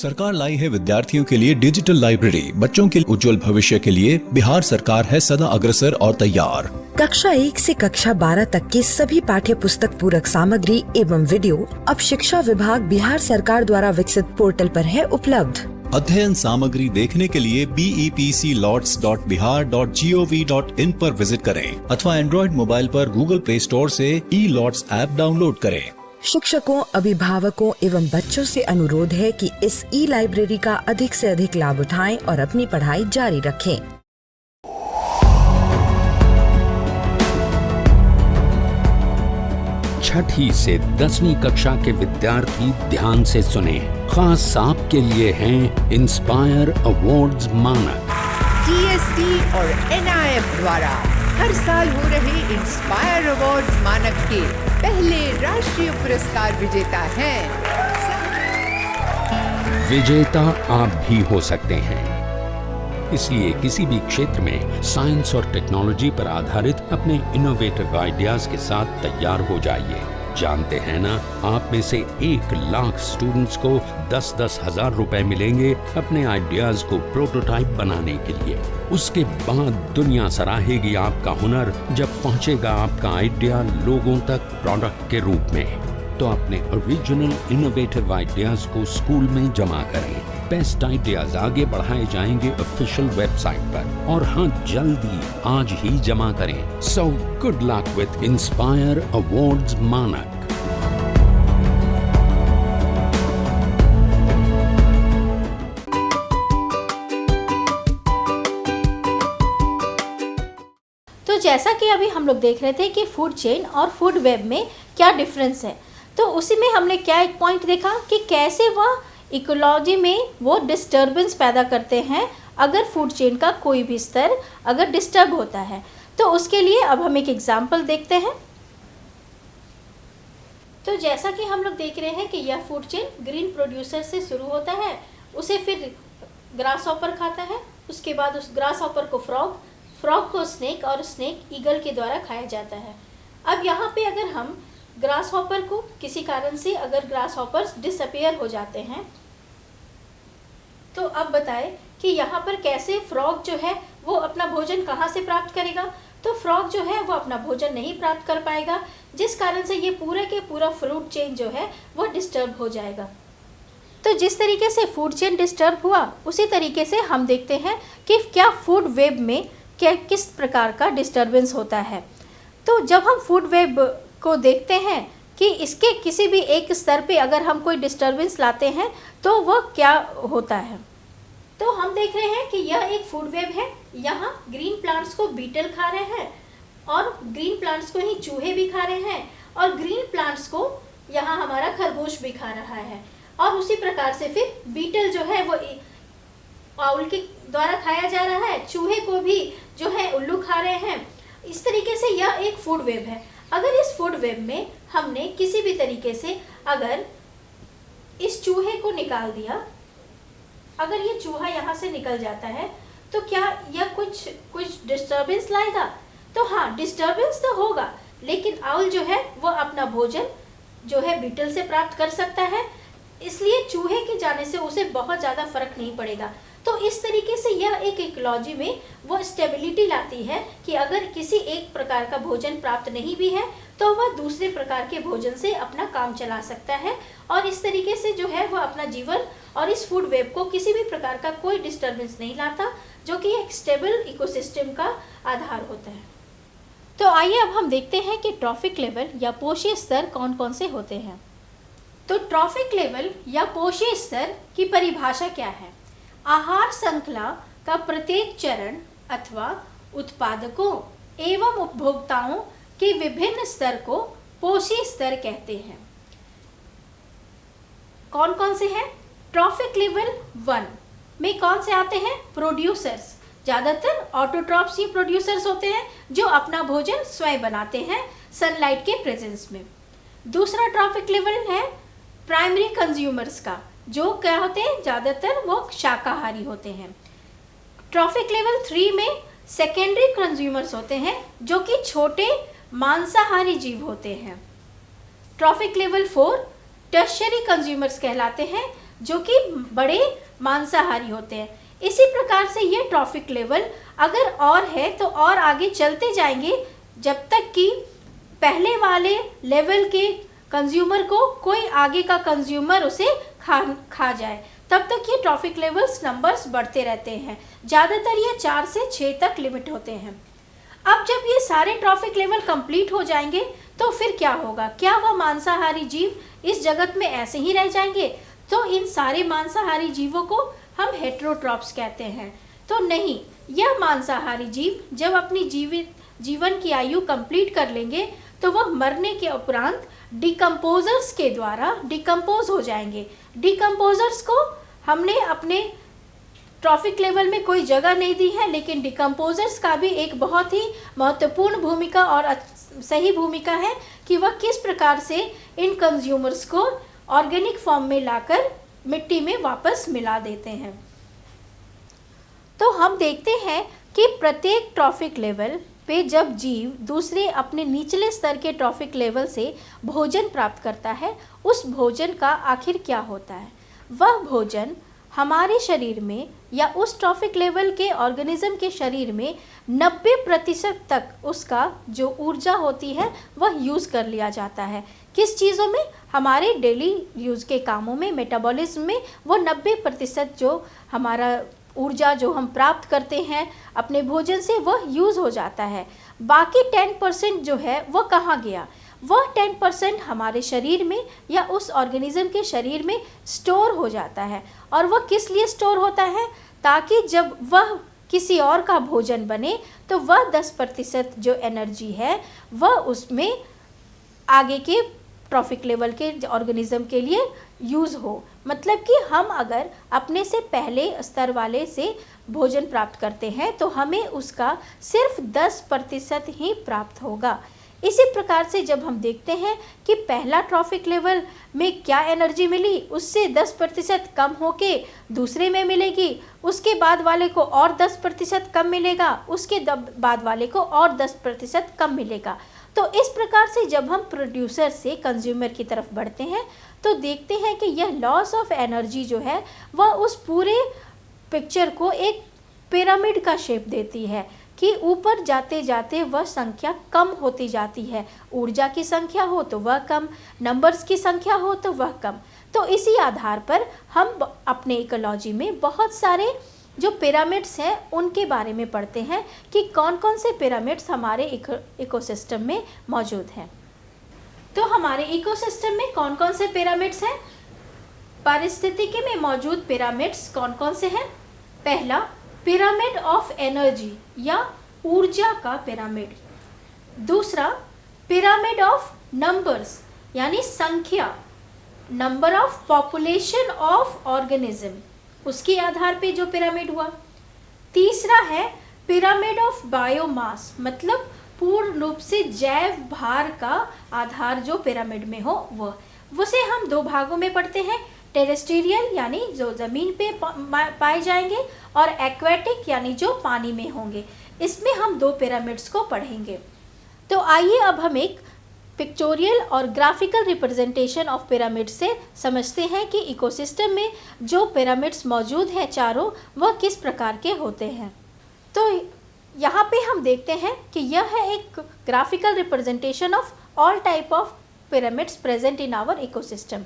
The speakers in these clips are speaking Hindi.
सरकार लाई है विद्यार्थियों के लिए डिजिटल लाइब्रेरी। बच्चों के उज्जवल भविष्य के लिए बिहार सरकार है सदा अग्रसर और तैयार। कक्षा 1 से कक्षा 12 तक की सभी पाठ्य पुस्तक पूरक सामग्री एवं वीडियो अब शिक्षा विभाग बिहार सरकार द्वारा विकसित पोर्टल पर है उपलब्ध। अध्ययन सामग्री देखने के लिए BEPCLots.bihar.gov.in पर विजिट करें अथवा एंड्रॉइड मोबाइल पर गूगल प्ले स्टोर से E-Lots ऐप डाउनलोड करें। शिक्षकों, अभिभावकों एवं बच्चों से अनुरोध है कि इस ई-लाइब्रेरी का अधिक से अधिक लाभ उठाएं और अपनी पढ़ाई जारी रखें। छठी से 10वीं कक्षा के विद्यार्थी ध्यान से सुने। खास आपके लिए हैं इंस्पायर अवार्ड्स मानक। DST और NIF द्वारा हर साल हो रहे इंस्पायर अवार्ड्स मानक के पहले राष्ट्रीय पुरस्कार विजेता हैं। विजेता आप भी हो सकते हैं, इसलिए किसी भी क्षेत्र में साइंस और टेक्नोलॉजी पर आधारित अपने इनोवेटिव आइडियाज के साथ तैयार हो जाइए। जानते हैं ना, आप में से 1 लाख स्टूडेंट्स को 10-10 हजार रुपए मिलेंगे अपने आइडियाज को प्रोटोटाइप बनाने के लिए। उसके बाद दुनिया सराहेगी आपका हुनर जब पहुंचेगा आपका आइडिया लोगों तक प्रोडक्ट के रूप में। तो अपने ओरिजिनल इनोवेटिव आइडियाज को स्कूल में जमा करें। बेस्ट आइडियाज आगे बढ़ाए जाएंगे ऑफिशियल वेबसाइट पर, और हाँ, जल्दी आज ही जमा करें। So good luck with inspire awards मानक। तो जैसा कि अभी हम लोग देख रहे थे कि फूड चेन और फूड वेब में क्या डिफरेंस है, तो उसी में हमने क्या एक पॉइंट देखा कि कैसे वह इकोलॉजी में वो डिस्टर्बेंस पैदा करते हैं अगर फूड चेन का कोई भी स्तर अगर डिस्टर्ब होता है। तो उसके लिए अब हम एक एग्जांपल देखते हैं। तो जैसा कि हम लोग देख रहे हैं कि यह फूड चेन ग्रीन प्रोड्यूसर से शुरू होता है, उसे फिर ग्रास हॉपर खाता है, उसके बाद उस ग्रास हॉपर को फ्रॉग को स्नेक और स्नेक ईगल के द्वारा खाया जाता है। अब यहाँ पे अगर हम ग्रास हॉपर को किसी कारण से अगर ग्रास हॉपर्स डिसअपियर हो जाते हैं, तो अब बताएं कि यहाँ पर कैसे फ्रॉग जो है वो अपना भोजन कहाँ से प्राप्त करेगा। तो फ्रॉग जो है वो अपना भोजन नहीं प्राप्त कर पाएगा, जिस कारण से ये पूरे के पूरा फूड चेन जो है वो डिस्टर्ब हो जाएगा। तो जिस तरीके से फूड चेन डिस्टर्ब हुआ, उसी तरीके से हम देखते हैं कि क्या फूड वेब में क्या किस प्रकार का डिस्टर्बेंस होता है। तो जब हम फूड वेब को देखते हैं कि इसके किसी भी एक स्तर पे अगर हम कोई डिस्टर्बेंस लाते हैं तो वह क्या होता है। तो हम देख रहे हैं कि यह एक फूड वेब है। यहाँ ग्रीन प्लांट्स को बीटल खा रहे हैं और ग्रीन प्लांट्स को ही चूहे भी खा रहे हैं, और ग्रीन प्लांट्स को यहाँ हमारा खरगोश भी खा रहा है। और उसी प्रकार से फिर बीटल जो है वो आउल के द्वारा खाया जा रहा है, चूहे को भी जो है उल्लू खा रहे हैं। इस तरीके से यह एक फूड वेब है। अगर इस फूड वेब में हमने किसी भी तरीके से अगर इस चूहे को निकाल दिया, अगर ये चूहा यहाँ से निकल जाता है, तो क्या यह कुछ डिस्टर्बेंस लाएगा। तो हाँ, डिस्टर्बेंस तो होगा, लेकिन आउल जो है वो अपना भोजन जो है बीटल से प्राप्त कर सकता है, इसलिए चूहे के जाने से उसे बहुत ज़्यादा फर्क नहीं पड़ेगा। तो इस तरीके से यह एक इकोलॉजी में वो स्टेबिलिटी लाती है कि अगर किसी एक प्रकार का भोजन प्राप्त नहीं भी है तो वह दूसरे प्रकार के भोजन से अपना काम चला सकता है, और इस तरीके से जो है वह अपना जीवन और इस फूड वेब को किसी भी प्रकार का कोई डिस्टर्बेंस नहीं लाता, जो कि एक स्टेबल इकोसिस्टम का आधार होता है। तो आइए अब हम देखते हैं कि ट्रॉफिक लेवल या पोषण स्तर कौन कौन से होते हैं। तो ट्रॉफिक लेवल या पोषण स्तर की परिभाषा क्या है। आहार श्रृंखला का प्रत्येक चरण अथवा उत्पादकों एवं उपभोक्ताओं के विभिन्न स्तर को पोषण स्तर कहते हैं। कौन कौन से हैं। ट्रॉफिक लेवल 1 में कौन से आते हैं। प्रोड्यूसर्स, ज़्यादातर ऑटोट्रॉप्स ही प्रोड्यूसर्स होते हैं जो अपना भोजन स्वयं बनाते हैं सनलाइट के प्रेजेंस में। दूसरा ट्रॉफिक लेवल है प्राइमरी कंज्यूमर्स का, जो क्या होते हैं, ज़्यादातर वो शाकाहारी होते हैं। ट्रॉफिक लेवल 3 में सेकेंडरी कंज्यूमर्स होते हैं, जो कि छोटे मांसाहारी जीव होते हैं। ट्रॉफिक लेवल 4 टर्शियरी कंज्यूमर्स कहलाते हैं, जो कि बड़े मांसाहारी होते हैं। इसी प्रकार से ये ट्रॉफिक लेवल अगर और है तो और आगे चलते जाएंगे जब तक कि पहले लेवल के कंज्यूमर को कोई आगे का कंज्यूमर उसे खा जाए, तब तक ये ट्रॉफिक लेवल्स नंबर्स बढ़ते रहते हैं। ज़्यादातर ये 4 से 6 तक लिमिट होते हैं। अब जब ये सारे ट्रॉफिक लेवल कंप्लीट हो जाएंगे तो फिर क्या होगा? क्या वह मांसाहारी जीव इस जगत में ऐसे ही रह जाएंगे? तो इन सारे मांसाहारी जीवों को हम हेटेरोट्रॉप्स कहते हैं। तो नहीं, यह मांसाहारी जीव जब अपनी जीवन की आयु कंप्लीट कर लेंगे तो वह मरने के उपरांत डिकम्पोजर्स के द्वारा डिकम्पोज हो जाएंगे। डिकम्पोजर्स को हमने अपने ट्रॉफिक लेवल में कोई जगह नहीं दी है, लेकिन डिकम्पोजर्स का भी एक बहुत ही महत्वपूर्ण भूमिका और सही भूमिका है कि वह किस प्रकार से इन कंज्यूमर्स को ऑर्गेनिक फॉर्म में लाकर मिट्टी में वापस मिला देते हैं। तो हम देखते हैं कि प्रत्येक ट्रॉफिक लेवल पे जब जीव दूसरे अपने निचले स्तर के ट्रॉफिक लेवल से भोजन प्राप्त करता है, उस भोजन का आखिर क्या होता है? वह भोजन हमारे शरीर में या उस ट्रॉफिक लेवल के ऑर्गेनिज्म के शरीर में 90% तक उसका जो ऊर्जा होती है वह यूज़ कर लिया जाता है। किस चीज़ों में? हमारे डेली यूज़ के कामों में, मेटाबॉलिज्म में वो 90% जो हमारा ऊर्जा जो हम प्राप्त करते हैं अपने भोजन से वह यूज़ हो जाता है। बाकी 10% जो है वह कहाँ गया? वह 10% हमारे शरीर में या उस ऑर्गेनिज्म के शरीर में स्टोर हो जाता है। और वह किस लिए स्टोर होता है? ताकि जब वह किसी और का भोजन बने तो वह 10% जो एनर्जी है वह उसमें आगे के ट्रॉफिक लेवल के ऑर्गेनिज्म के लिए यूज़ हो। मतलब कि हम अगर अपने से पहले स्तर वाले से भोजन प्राप्त करते हैं तो हमें उसका सिर्फ 10% ही प्राप्त होगा। इसी प्रकार से जब हम देखते हैं कि पहला ट्रॉफिक लेवल में क्या एनर्जी मिली, उससे 10% कम होके दूसरे में मिलेगी, उसके बाद वाले को और 10% कम मिलेगा, उसके बाद वाले को और 10% कम मिलेगा। तो इस प्रकार से जब हम प्रोड्यूसर से कंज्यूमर की तरफ बढ़ते हैं तो देखते हैं कि यह लॉस ऑफ एनर्जी जो है वह उस पूरे पिक्चर को एक पिरामिड का शेप देती है कि ऊपर जाते जाते वह संख्या कम होती जाती है। ऊर्जा की संख्या हो तो वह कम, नंबर्स की संख्या हो तो वह कम। तो इसी आधार पर हम अपने इकोलॉजी में बहुत सारे जो पिरामिड्स हैं उनके बारे में पढ़ते हैं कि कौन कौन से पिरामिड्स हमारे इकोसिस्टम में मौजूद हैं। तो हमारे इकोसिस्टम में कौन कौन से पिरामिड्स हैं? पारिस्थितिकी में मौजूद पिरामिड्स कौन कौन से हैं? पहला, पिरामिड ऑफ एनर्जी या ऊर्जा का पिरामिड। दूसरा, पिरामिड ऑफ नंबर्स यानी संख्या, number of population of organism, उसके आधार पे जो पिरामिड हुआ। तीसरा है पिरामिड ऑफ बायोमास, मतलब पूर्ण रूप से जैव भार का आधार जो पिरामिड में हो वह। उसे हम 2 भागों में पढ़ते हैं, टेरेस्ट्रियल यानी जो ज़मीन पे पाए जाएंगे और एक्वेटिक यानी जो पानी में होंगे। इसमें हम 2 पिरामिड्स को पढ़ेंगे। तो आइए अब हम एक पिक्टोरियल और ग्राफिकल रिप्रेजेंटेशन ऑफ पिरामिड से समझते हैं कि इकोसिस्टम में जो पिरामिड्स मौजूद हैं चारों वह किस प्रकार के होते हैं। तो यहाँ पे हम देखते हैं कि यह है एक graphical representation of all type of pyramids present in our ecosystem.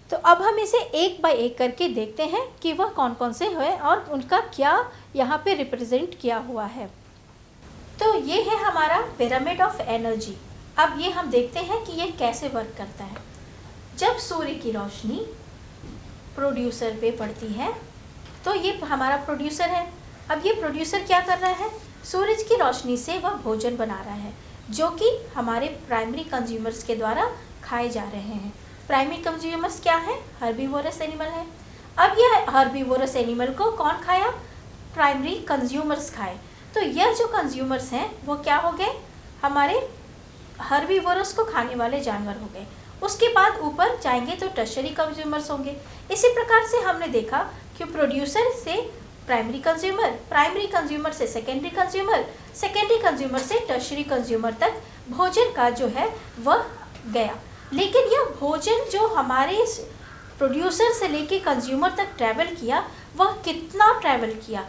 तो अब हम इसे एक बाय एक करके देखते हैं कि वह कौन कौन से हैं और उनका क्या यहाँ पे रिप्रेजेंट किया हुआ है। तो ये है हमारा पिरामिड ऑफ एनर्जी। अब ये हम देखते हैं कि ये कैसे वर्क करता है। जब सूर्य की रोशनी प्रोड्यूसर पे पड़ती है तो ये हमारा प्रोड्यूसर है। अब ये प्रोड्यूसर क्या कर रहा है? सूरज की रोशनी से वह भोजन बना रहा है जो कि हमारे प्राइमरी कंज्यूमर्स के द्वारा खाए जा रहे हैं। प्राइमरी कंज्यूमर्स क्या है? हर्बीवोरस एनिमल है। अब यह हर्बीवोरस एनिमल को कौन खाया? प्राइमरी कंज्यूमर्स खाए। तो यह जो कंज्यूमर्स हैं वो क्या हो गए? हमारे हर्बीवोरस को खाने वाले जानवर हो गए। उसके बाद ऊपर जाएंगे तो टर्शरी कंज्यूमर्स होंगे। इसी प्रकार से हमने देखा कि प्रोड्यूसर से प्राइमरी कंज्यूमर से सेकेंडरी कंज्यूमर से टर्शरी कंज्यूमर तक भोजन का जो है वह गया। लेकिन यह भोजन जो हमारे प्रोड्यूसर से लेके कंज्यूमर तक ट्रैवल किया वह कितना ट्रैवल किया।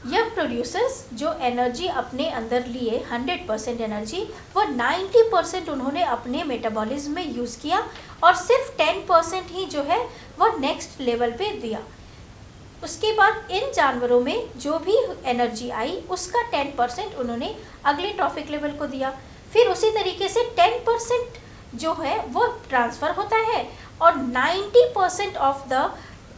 यह प्रोड्यूसर्स जो एनर्जी अपने अंदर लिए 100% एनर्जी, वो 90% उन्होंने अपने मेटाबॉलिज्म में यूज़ किया और सिर्फ 10% ही जो है वह नेक्स्ट लेवल पे दिया। उसके बाद इन जानवरों में जो भी एनर्जी आई उसका 10% उन्होंने अगले ट्रॉफिक लेवल को दिया। फिर उसी तरीके से 10% जो है वो ट्रांसफ़र होता है और 90% ऑफ द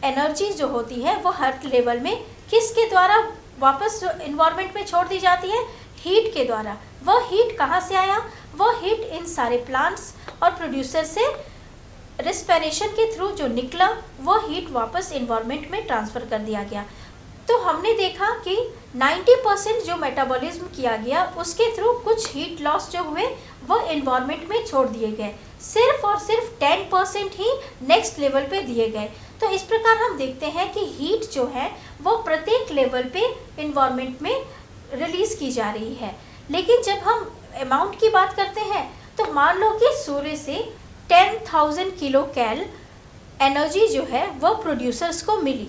एनर्जी जो होती है वो हर लेवल में किसके द्वारा वापस इन्वायरमेंट में छोड़ दी जाती है, हीट के द्वारा। वह हीट कहाँ से आया, वह हीट इन सारे प्लांट्स और प्रोड्यूसर से रेस्पिरेशन के थ्रू जो निकला वह हीट वापस इन्वायरमेंट में ट्रांसफ़र कर दिया गया। तो हमने देखा कि 90% जो मेटाबॉलिज्म किया गया उसके थ्रू कुछ हीट लॉस जो हुए वह इन्वायरमेंट में छोड़ दिए गए, सिर्फ और सिर्फ 10% ही नेक्स्ट लेवल पे दिए गए। तो इस प्रकार हम देखते हैं कि हीट जो है वो प्रत्येक लेवल पे इन्वायरमेंट में रिलीज़ की जा रही है। लेकिन जब हम अमाउंट की बात करते हैं तो मान लो कि सूर्य से 10,000 किलो कैल एनर्जी जो है वह प्रोड्यूसर्स को मिली।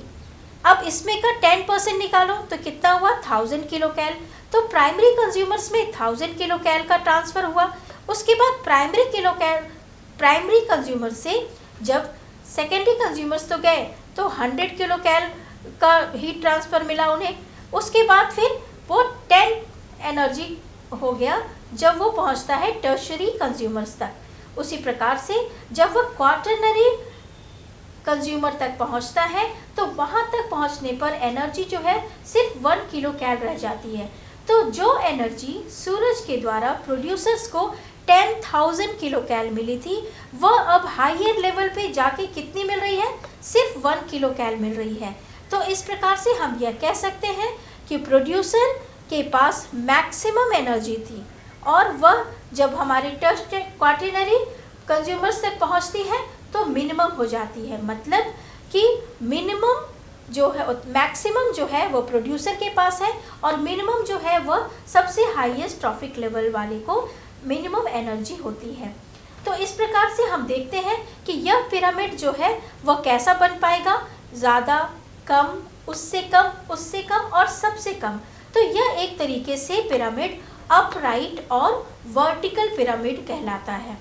अब इसमें का 10% निकालो तो कितना हुआ, 1000 किलो कैल। तो प्राइमरी कंज्यूमर्स में 1000 किलो कैल का ट्रांसफ़र हुआ। उसके बाद प्राइमरी कंज्यूमर से जब सेकेंडरी कंज्यूमर्स तो गए तो 100 किलो कैल का हीट ट्रांसफ़र मिला उन्हें। उसके बाद फिर वो 10 एनर्जी हो गया जब वो पहुंचता है टर्शरी कंज्यूमर्स तक। उसी प्रकार से जब वह क्वार्टरनरी कंज्यूमर तक पहुंचता है तो वहां तक पहुंचने पर एनर्जी जो है सिर्फ 1 किलो कैल रह जाती है। तो जो एनर्जी सूरज के द्वारा प्रोड्यूसर्स को 10,000 किलो कैल मिली थी वह अब हायर लेवल पे जाके कितनी मिल रही है, सिर्फ 1 किलो कैल मिल रही है। तो इस प्रकार से हम यह कह सकते हैं कि प्रोड्यूसर के पास मैक्सिमम एनर्जी थी और वह जब हमारे क्वार्टरनरी कंज्यूमर्स तक पहुंचती है तो मिनिमम हो जाती है। मतलब कि मिनिमम जो है मैक्सिमम जो है वो प्रोड्यूसर के पास है और मिनिमम जो है वह सबसे हाईएस्ट ट्रॉफिक लेवल वाले को मिनिमम एनर्जी होती है। तो इस प्रकार से हम देखते हैं कि यह पिरामिड जो है वह कैसा बन पाएगा, ज़्यादा, कम, उससे कम, उससे कम और सबसे कम। तो यह एक तरीके से पिरामिड अपराइट और वर्टिकल पिरामिड कहलाता है।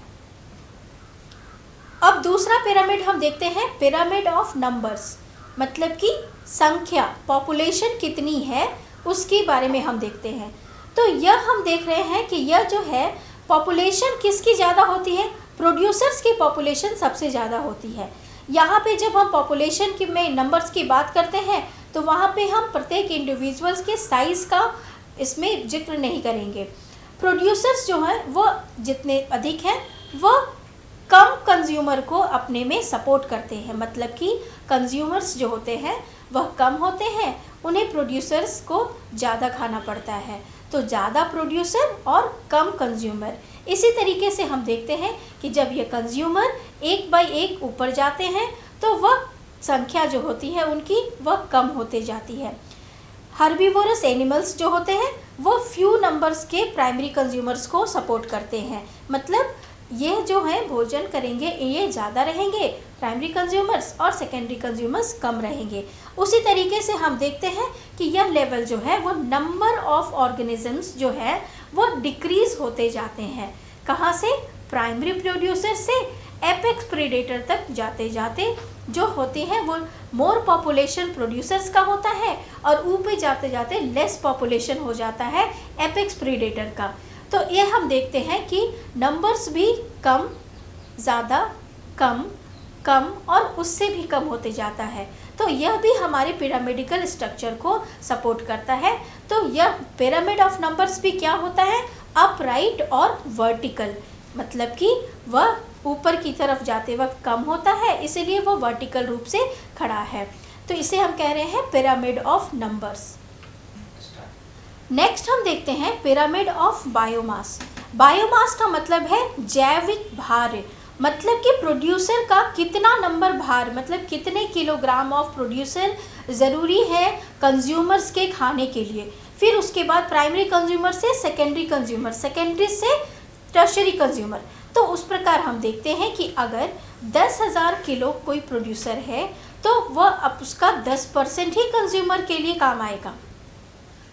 अब दूसरा पिरामिड हम देखते हैं, पिरामिड ऑफ नंबर्स, मतलब कि संख्या, पॉपुलेशन कितनी है उसके बारे में हम देखते हैं। तो यह हम देख रहे हैं कि यह जो है पॉपुलेशन किसकी ज़्यादा होती है, प्रोड्यूसर्स की पॉपुलेशन सबसे ज़्यादा होती है। यहाँ पे जब हम पॉपुलेशन की में नंबर्स की बात करते हैं तो वहाँ पे हम प्रत्येक इंडिविजुअल्स के साइज़ का इसमें जिक्र नहीं करेंगे। प्रोड्यूसर्स जो हैं वो जितने अधिक हैं वह कम कंज्यूमर को अपने में सपोर्ट करते हैं। मतलब कि कंज्यूमर्स जो होते हैं वह कम होते हैं, उन्हें प्रोड्यूसर्स को ज़्यादा खाना पड़ता है। तो ज़्यादा प्रोड्यूसर और कम कंज्यूमर। इसी तरीके से हम देखते हैं कि जब ये कंज्यूमर एक बाय एक ऊपर जाते हैं तो वह संख्या जो होती है उनकी वह कम होते जाती है। हर्बीवोरस एनिमल्स जो होते हैं वो फ्यू नंबर्स के प्राइमरी कंज्यूमर्स को सपोर्ट करते हैं। मतलब ये जो है भोजन करेंगे ये ज़्यादा रहेंगे प्राइमरी कंज्यूमर्स और सेकेंडरी कंज्यूमर्स कम रहेंगे। उसी तरीके से हम देखते हैं कि यह लेवल जो है वो नंबर ऑफ ऑर्गेनिजम्स जो है वो डिक्रीज़ होते जाते हैं। कहाँ से, प्राइमरी प्रोड्यूसर से एपेक्स प्रेडेटर तक जाते जाते जो होते हैं वो मोर पॉपुलेशन प्रोड्यूसर्स का होता है और ऊपर जाते जाते लेस पॉपुलेशन हो जाता है एपेक्स प्रेडेटर का। तो ये हम देखते हैं कि नंबर्स भी कम, ज़्यादा, कम, कम और उससे भी कम होते जाता है। तो यह भी हमारे पिरामिडिकल स्ट्रक्चर को सपोर्ट करता है। तो यह पिरामिड ऑफ नंबर्स भी क्या होता है, अपराइट और वर्टिकल। मतलब कि वह ऊपर की तरफ जाते वक्त कम होता है, इसीलिए वह वर्टिकल रूप से खड़ा है। तो इसे हम कह रहे हैं पिरामिड ऑफ नंबर्स। नेक्स्ट हम देखते हैं पिरामिड ऑफ बायोमास। बायोमास का मतलब है जैविक भार। मतलब कि प्रोड्यूसर का कितना नंबर भार, मतलब कितने किलोग्राम ऑफ प्रोड्यूसर ज़रूरी है कंज्यूमर्स के खाने के लिए। फिर उसके बाद प्राइमरी कंज्यूमर से सेकेंडरी कंज्यूमर, सेकेंडरी से टर्शरी कंज्यूमर। तो उस प्रकार हम देखते हैं कि अगर 10,000 किलो कोई प्रोड्यूसर है तो वह अब उसका 10% ही कंज्यूमर के लिए काम आएगा।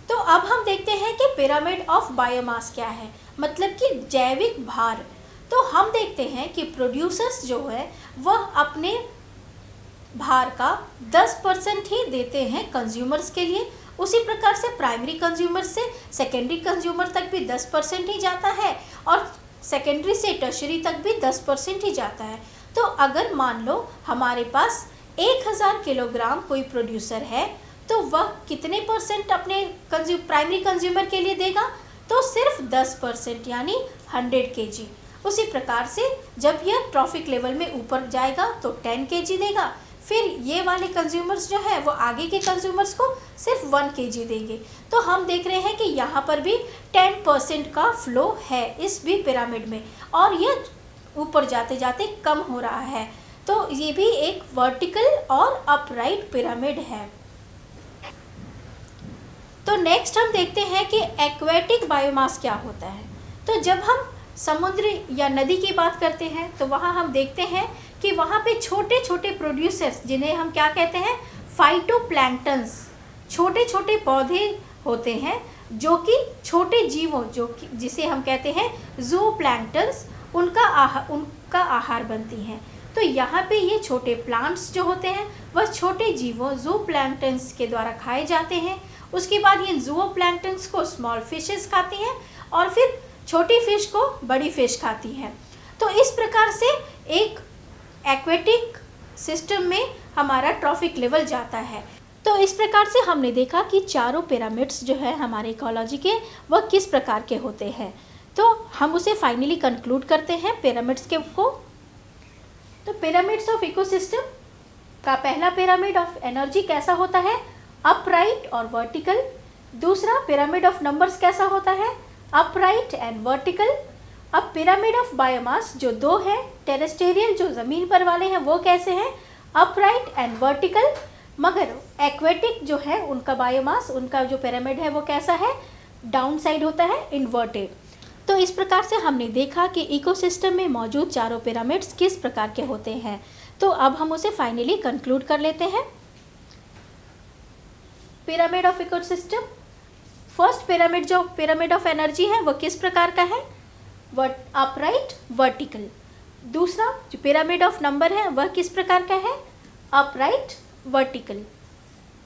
तो अब हम देखते हैं कि पिरामिड ऑफ बायोमास क्या है, मतलब कि जैविक भार। तो हम देखते हैं कि प्रोड्यूसर्स जो है वह अपने भार का 10% ही देते हैं कंज्यूमर्स के लिए। उसी प्रकार से प्राइमरी कंज्यूमर से सेकेंडरी कंज्यूमर तक भी 10% ही जाता है और सेकेंडरी से टर्शरी तक भी 10% ही जाता है। तो अगर मान लो हमारे पास 1000 किलोग्राम कोई प्रोड्यूसर है तो वह कितने परसेंट अपने प्राइमरी कंज्यूमर के लिए देगा? तो सिर्फ 10% यानी 100 kg। उसी प्रकार से जब यह ट्रॉफिक लेवल में ऊपर जाएगा तो 10 kg देगा। फिर ये वाले कंज्यूमर्स जो है वो आगे के कंज्यूमर्स को सिर्फ 1 kg देंगे। तो हम देख रहे हैं कि यहाँ पर भी 10% का फ्लो है इस भी पिरामिड में और यह ऊपर जाते जाते कम हो रहा है। तो ये भी एक वर्टिकल और अपराइट पिरामिड है। तो नेक्स्ट हम देखते हैं कि एक्वेटिक बायोमास क्या होता है। तो जब हम समुद्र या नदी की बात करते हैं तो वहाँ हम देखते हैं कि वहाँ पे छोटे छोटे प्रोड्यूसर्स, जिन्हें हम क्या कहते हैं, फाइटोप्लैंक्टन्स, छोटे छोटे पौधे होते हैं जो कि छोटे जीवों, जो कि जिसे हम कहते हैं ज़ूप्लैंक्टन्स, उनका आहार बनती हैं। तो यहाँ पे ये छोटे प्लांट्स जो होते हैं वह छोटे जीवों ज़ूप्लैंक्टन्स के द्वारा खाए जाते हैं। उसके बाद ये ज़ूप्लैंक्टन्स को स्मॉल फिशेस खाती हैं और फिर छोटी फिश को बड़ी फिश खाती हैं। तो इस प्रकार से एक एक्वेटिक सिस्टम में हमारा ट्रॉफिक लेवल जाता है। तो इस प्रकार से हमने देखा कि चारों पिरामिड्स जो है हमारे इकोलॉजी के वह किस प्रकार के होते हैं। तो हम उसे फाइनली कंक्लूड करते हैं पिरामिड्स के को। तो पिरामिड्स ऑफ इकोसिस्टम का पहला पिरामिड ऑफ एनर्जी कैसा होता है, अपराइट और वर्टिकल। दूसरा पिरामिड ऑफ नंबर्स कैसा होता है, अपराइट एंड वर्टिकल। अब पिरामिड ऑफ बायोमास जो दो है, टेरेस्टेरियल जो ज़मीन पर वाले हैं वो कैसे हैं, अपराइट एंड वर्टिकल। मगर एक्वेटिक जो है उनका बायोमास, उनका जो पिरामिड है वो कैसा है, डाउन साइड होता है, इन्वर्टेड। तो इस प्रकार से हमने देखा कि इकोसिस्टम में मौजूद चारों पिरामिड्स किस प्रकार के होते हैं। तो अब हम उसे फाइनली कंक्लूड कर लेते हैं। Pyramid of ecosystem, first pyramid जो पिरामिड ऑफ एनर्जी है वो किस प्रकार का है, अपराइट वर्टिकल। दूसरा जो पिरामिड ऑफ नंबर है वह किस प्रकार का है, अपराइट वर्टिकल।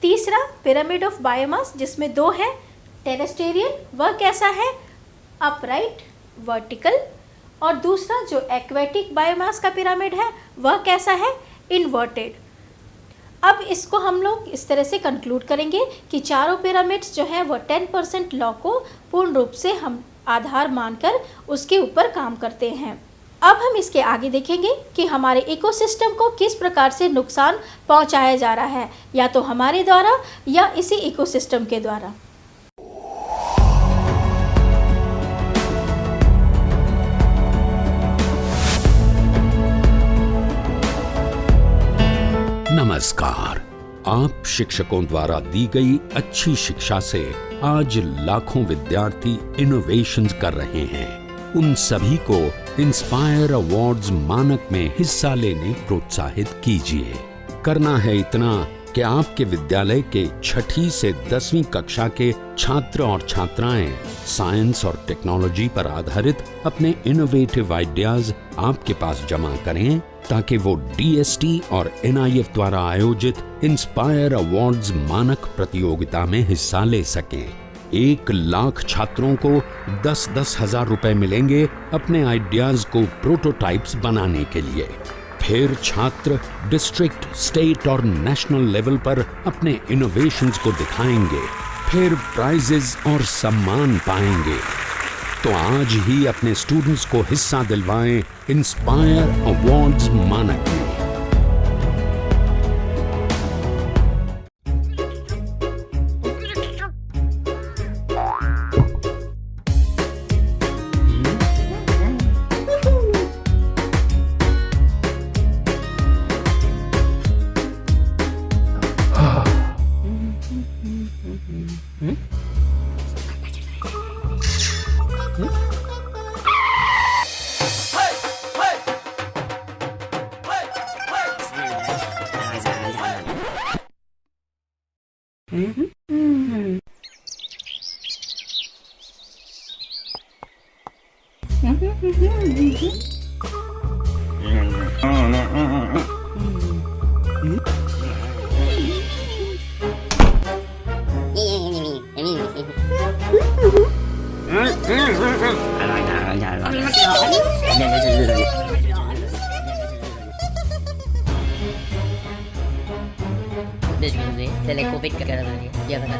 तीसरा पिरामिड ऑफ बायोमास जिसमें दो है, टेरेस्टेरियल, वह कैसा है, अपराइट वर्टिकल। और दूसरा जो एक्वेटिक बायोमास का पिरामिड है वह कैसा है, इन्वर्टेड। अब इसको हम लोग इस तरह से कंक्लूड करेंगे कि चारों पिरामिड्स जो है वो 10% लॉ को पूर्ण रूप से हम आधार मानकर उसके ऊपर काम करते हैं। अब हम इसके आगे देखेंगे कि हमारे इकोसिस्टम को किस प्रकार से नुकसान पहुंचाया जा रहा है, या तो हमारे द्वारा या इसी इकोसिस्टम के द्वारा। नमस्कार। आप शिक्षकों द्वारा दी गई अच्छी शिक्षा से आज लाखों विद्यार्थी इनोवेशंस कर रहे हैं। उन सभी को इंस्पायर अवार्ड्स मानक में हिस्सा लेने प्रोत्साहित कीजिए। करना है इतना कि आपके विद्यालय के 6ठी से 10वीं कक्षा के छात्र और छात्राएं साइंस और टेक्नोलॉजी पर आधारित अपने इनोवेटिव आइडियाज आपके पास जमा करें ताकि वो DST और NIF द्वारा आयोजित इंस्पायर अवार्ड्स मानक प्रतियोगिता में हिस्सा ले सकें। 1 लाख छात्रों को 10-10 हजार रुपए मिलेंगे अपने आइडियाज को प्रोटोटाइप्स बनाने के लिए। फिर छात्र डिस्ट्रिक्ट, स्टेट और नेशनल लेवल पर अपने इनोवेशंस को दिखाएंगे, फिर प्राइजेस और सम्मान पाएंगे। तो आज ही अपने स्टूडेंट्स को हिस्सा दिलवाएं इंस्पायर अवार्ड्स मानक में। Bismillah, tele COVID ka na niya. Dia kata,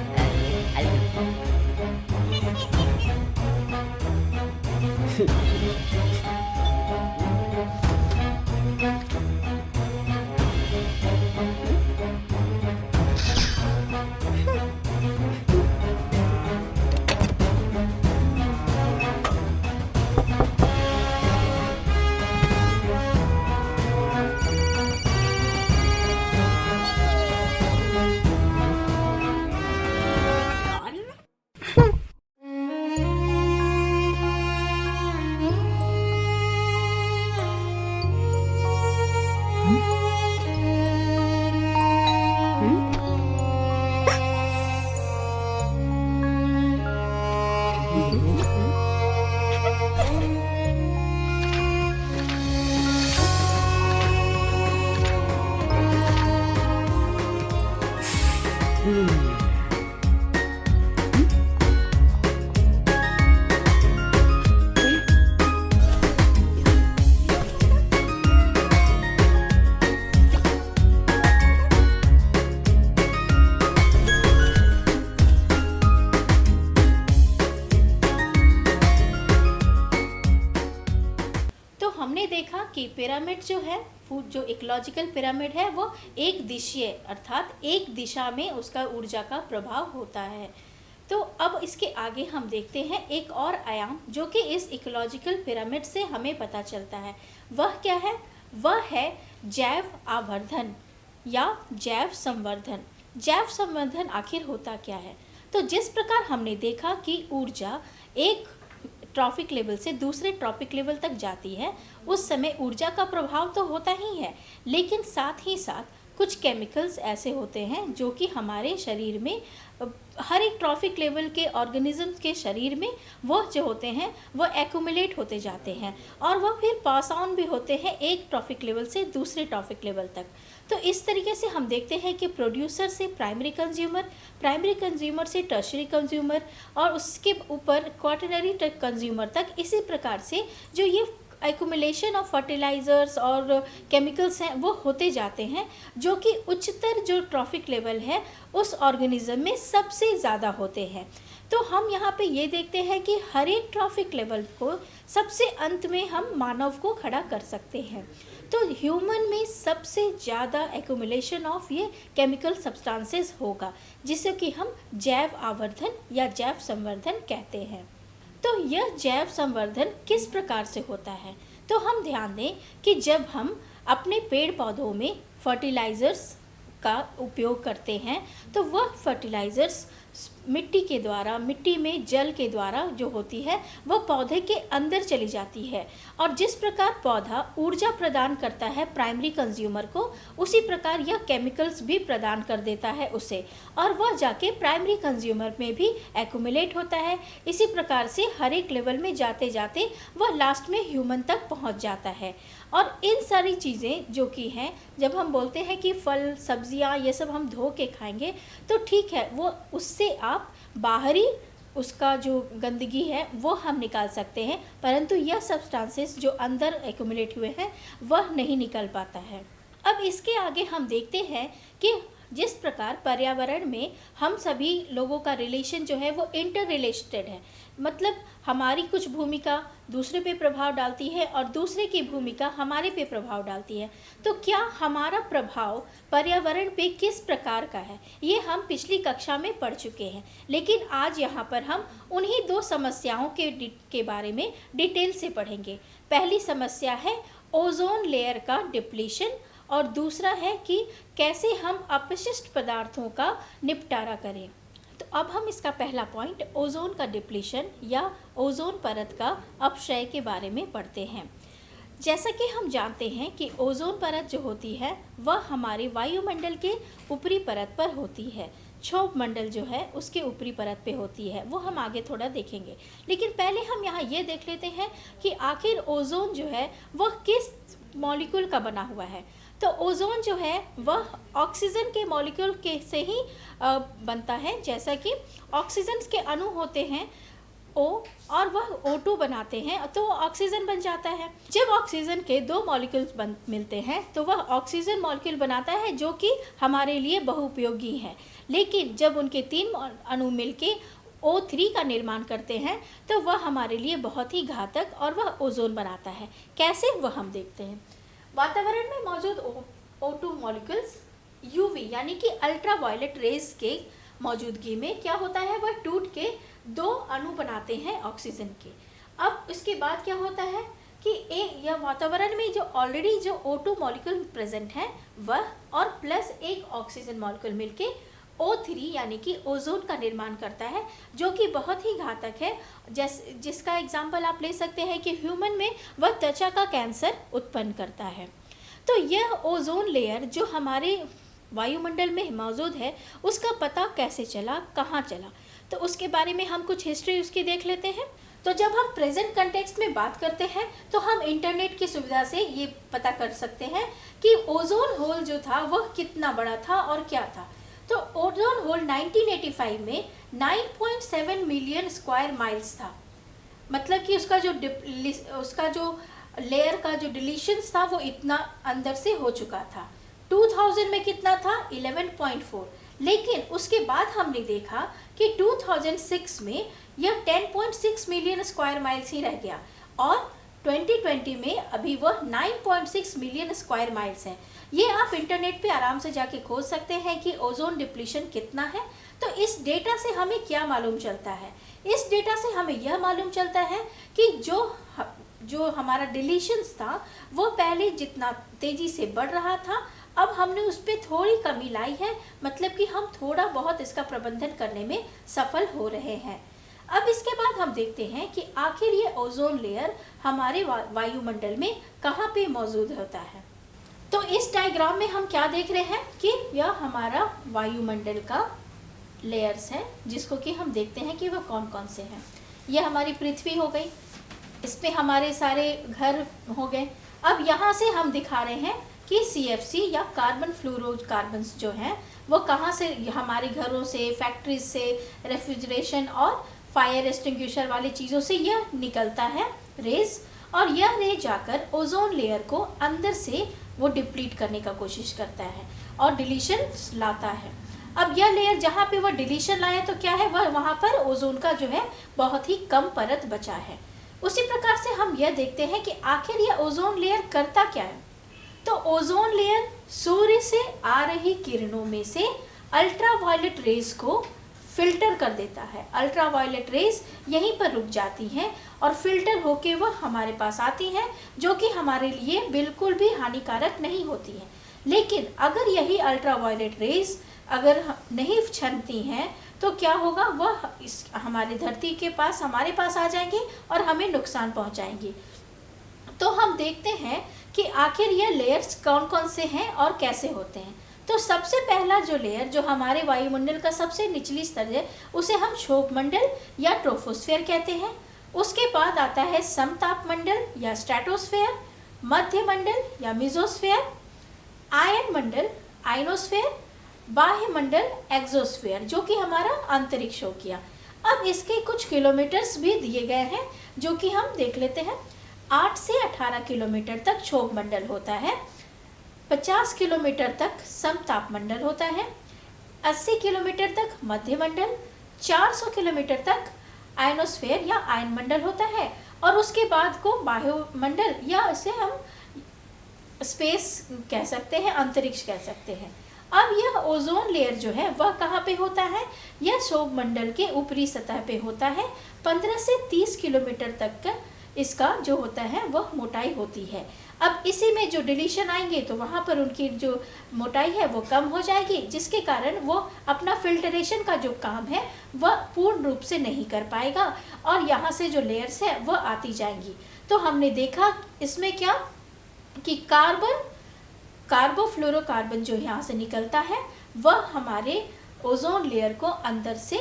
देखा कि पिरामिड जो है, फूड जो इकोलॉजिकल पिरामिड है, वो एक दिशीय अर्थात एक दिशा में उसका ऊर्जा का प्रभाव होता है। तो अब इसके आगे हम देखते हैं एक और आयाम जो कि इस इकोलॉजिकल पिरामिड से हमें पता चलता है। वह क्या है? वह है जैव आवर्धन या जैव संवर्धन। जैव संवर्धन आखिर होता क्या है? तो जिस प्रकार हमने देखा कि ऊर्जा एक ट्रॉफिक लेवल से दूसरे ट्रॉफिक लेवल तक जाती है, उस समय ऊर्जा का प्रभाव तो होता ही है, लेकिन साथ ही साथ कुछ केमिकल्स ऐसे होते हैं जो कि हमारे शरीर में, हर एक ट्रॉफिक लेवल के ऑर्गेनिजम्स के शरीर में वो जो होते हैं वो एक्यूमुलेट होते जाते हैं और वह फिर पास ऑन भी होते हैं एक ट्रॉफिक लेवल से दूसरे ट्रॉफिक लेवल तक। तो इस तरीके से हम देखते हैं कि प्रोड्यूसर से प्राइमरी कंज्यूमर से टर्शरी कंज्यूमर और उसके ऊपर क्वार्टररी कंज्यूमर तक, इसी प्रकार से जो ये एक्यूमुलेशन ऑफ फर्टिलाइज़र्स और केमिकल्स हैं वो होते जाते हैं, जो कि उच्चतर जो ट्रॉफिक लेवल है उस ऑर्गेनिज्म में सबसे ज़्यादा होते हैं। तो हम यहाँ पे ये देखते हैं कि हर एक ट्रॉफिक लेवल को सबसे अंत में हम मानव को खड़ा कर सकते हैं। तो ह्यूमन में सबसे ज़्यादा एक्यूमुलेशन ऑफ ये केमिकल सब्सटेंसेस होगा, जिसे कि हम जैव आवर्धन या जैव संवर्धन कहते हैं। तो यह जैव संवर्धन किस प्रकार से होता है? तो हम ध्यान दें कि जब हम अपने पेड़ पौधों में फर्टिलाइज़र्स का उपयोग करते हैं तो वह फर्टिलाइज़र्स मिट्टी के द्वारा, मिट्टी में जल के द्वारा जो होती है वह पौधे के अंदर चली जाती है, और जिस प्रकार पौधा ऊर्जा प्रदान करता है प्राइमरी कंज्यूमर को, उसी प्रकार यह केमिकल्स भी प्रदान कर देता है उसे, और वह जाके प्राइमरी कंज्यूमर में भी एक्यूमुलेट होता है। इसी प्रकार से हर एक लेवल में जाते जाते वह लास्ट में ह्यूमन तक पहुंच जाता है। और इन सारी चीज़ें जो कि हैं, जब हम बोलते हैं कि फल सब्जियां ये सब हम धो के खाएंगे तो ठीक है, वो उससे आप बाहरी उसका जो गंदगी है वो हम निकाल सकते हैं, परंतु यह सब्सटेंसेस जो अंदर एक्यूमुलेट हुए हैं वह नहीं निकल पाता है। अब इसके आगे हम देखते हैं कि जिस प्रकार पर्यावरण में हम सभी लोगों का रिलेशन जो है वो इंटर रिलेटेड है, मतलब हमारी कुछ भूमिका दूसरे पे प्रभाव डालती है और दूसरे की भूमिका हमारे पे प्रभाव डालती है। तो क्या हमारा प्रभाव पर्यावरण पे किस प्रकार का है, ये हम पिछली कक्षा में पढ़ चुके हैं, लेकिन आज यहाँ पर हम उन्हीं दो समस्याओं के बारे में डिटेल से पढ़ेंगे। पहली समस्या है ओजोन लेयर का डिप्लीशन, और दूसरा है कि कैसे हम अपशिष्ट पदार्थों का निपटारा करें। तो अब हम इसका पहला पॉइंट ओजोन का डिप्लीशन या ओजोन परत का अपक्षय के बारे में पढ़ते हैं। जैसा कि हम जानते हैं कि ओजोन परत जो होती है वह हमारे वायुमंडल के ऊपरी परत पर होती है, क्षोभ मंडल जो है उसके ऊपरी परत पे होती है, वो हम आगे थोड़ा देखेंगे। लेकिन पहले हम यहाँ ये देख लेते हैं कि आखिर ओजोन जो है वह किस मॉलिक्यूल का बना हुआ है। तो ओजोन जो है वह ऑक्सीजन के मॉलिक्यूल के से ही बनता है। जैसा कि ऑक्सीजन के अणु होते हैं O और वह O2 बनाते हैं तो ऑक्सीजन बन जाता है। जब ऑक्सीजन के दो मॉलिक्यूल्स मिलते हैं तो वह ऑक्सीजन मॉलिक्यूल बनाता है जो कि हमारे लिए बहुउपयोगी है। लेकिन जब उनके 3 अणु मिलके O3 का निर्माण करते हैं तो वह हमारे लिए बहुत ही घातक और वह ओजोन बनाता है। कैसे, वह हम देखते हैं। वातावरण में मौजूद O2 मॉलिक्यूल्स UV यानी कि अल्ट्रा वायलेट रेज के मौजूदगी में क्या होता है, वह टूट के 2 अणु बनाते हैं ऑक्सीजन के। अब इसके बाद क्या होता है कि यह वातावरण में जो ऑलरेडी जो O2 मॉलिक्यूल प्रेजेंट है वह और प्लस एक ऑक्सीजन मॉलिक्यूल मिलके O3 यानी कि ओजोन का निर्माण करता है, जो कि बहुत ही घातक है। जिसका एग्जाम्पल आप ले सकते हैं कि ह्यूमन में वह त्वचा का कैंसर उत्पन्न करता है। तो यह ओजोन लेयर जो हमारे वायुमंडल में मौजूद है उसका पता कैसे चला, कहाँ चला, तो उसके बारे में हम कुछ हिस्ट्री उसकी देख लेते हैं। तो जब हम प्रेजेंट कंटेक्स्ट में बात करते हैं तो हम इंटरनेट की सुविधा से ये पता कर सकते हैं कि ओजोन होल जो था वह कितना बड़ा था और क्या था। तो ओजोन होल 1985 में 9.7 मिलियन स्क्वायर माइल्स था। मतलब कि उसका जो लेयर का जो डिलीशंस था वो इतना अंदर से हो चुका था। 2000 में कितना था, 11.4। लेकिन उसके बाद हमने देखा कि 2006 में यह 10.6 मिलियन स्क्वायर माइल्स ही रह गया और 2020 में अभी वह 9.6 मिलियन स्क्वायर माइल्स है। ये आप इंटरनेट पे आराम से जाके खोज सकते हैं कि ओजोन डिप्लीशन कितना है। तो इस डेटा से हमें क्या मालूम चलता है, इस डेटा से हमें यह मालूम चलता है कि जो हमारा डिलीशंस था वो पहले जितना तेजी से बढ़ रहा था अब हमने उस पर थोड़ी कमी लाई है। मतलब कि हम थोड़ा बहुत इसका प्रबंधन करने में सफल हो रहे हैं। अब इसके बाद हम देखते हैं कि आखिर ये ओजोन लेयर हमारे वायुमंडल में कहाँ पे मौजूद होता है। तो इस डायग्राम में हम क्या देख रहे हैं कि यह हमारा वायुमंडल का लेयर्स है, जिसको कि हम देखते हैं कि वह कौन कौन से हैं। यह हमारी पृथ्वी हो गई, इस पे हमारे सारे घर हो गए। अब यहाँ से हम दिखा रहे हैं कि CFC या कार्बन फ्लोरोकार्बन्स जो हैं वो कहाँ से, हमारे घरों से, फैक्ट्रीज से, रेफ्रिजरेशन और फायर एक्सटिंग्विशर वाली चीज़ों से यह निकलता है रेज, और यह रे जाकर ओजोन लेयर को अंदर से वो डिप्लीट करने का कोशिश करता है और डिलीशन लाता है। अब यह लेयर जहाँ पे वह डिलीशन लाया तो क्या है, वह वहाँ पर ओजोन का जो है बहुत ही कम परत बचा है। उसी प्रकार से हम यह देखते हैं कि आखिर यह ओजोन लेयर करता क्या है। तो ओजोन लेयर सूर्य से आ रही किरणों में से अल्ट्रावायलेट रेज को फिल्टर कर देता है। अल्ट्रावायलेट रेज यहीं पर रुक जाती हैं और फिल्टर होके वह हमारे पास आती हैं, जो कि हमारे लिए बिल्कुल भी हानिकारक नहीं होती हैं। लेकिन अगर यही अल्ट्रावायलेट रेज अगर नहीं छनती हैं तो क्या होगा, वह इस हमारे धरती के पास हमारे पास आ जाएंगी और हमें नुकसान पहुंचाएंगी। तो हम देखते हैं कि आखिर ये लेयर्स कौन कौन से हैं और कैसे होते हैं। तो सबसे पहला जो लेयर जो हमारे वायुमंडल का सबसे निचली स्तर है उसे हम क्षोभ मंडल या ट्रोपोस्फेयर कहते हैं। उसके बाद आता है समताप मंडल या स्ट्रेटोस्फेयर, मध्य मंडल या मेसोस्फेयर, आयन मंडल आयनोस्फेयर, बाह्य मंडल एक्सोस्फेयर, जो कि हमारा अंतरिक्ष हो गया। अब इसके कुछ किलोमीटर्स भी दिए गए हैं जो कि हम देख लेते हैं। 8 से 18 किलोमीटर तक क्षोभ मंडल होता है, 50 किलोमीटर तक समताप मंडल होता है, 80 किलोमीटर तक मध्य मंडल, 400 किलोमीटर तक आयनोस्फेयर या आयन मंडल होता है, और उसके बाद को वायुमंडल या इसे हम स्पेस कह सकते हैं, अंतरिक्ष कह सकते हैं। अब यह ओजोन लेयर जो है वह कहाँ पे होता है, यह क्षोभ मंडल के ऊपरी सतह पे होता है। 15 से 30 किलोमीटर तक का इसका जो होता है वह मोटाई होती है। अब इसी में जो डिलीशन आएंगे तो वहाँ पर उनकी जो मोटाई है वो कम हो जाएगी, जिसके कारण वो अपना फिल्टरेशन का जो काम है वह पूर्ण रूप से नहीं कर पाएगा और यहाँ से जो लेयर्स है वह आती जाएंगी। तो हमने देखा इसमें क्या कि कार्बोफ्लोरोकार्बन जो यहाँ से निकलता है वह हमारे ओजोन लेयर को अंदर से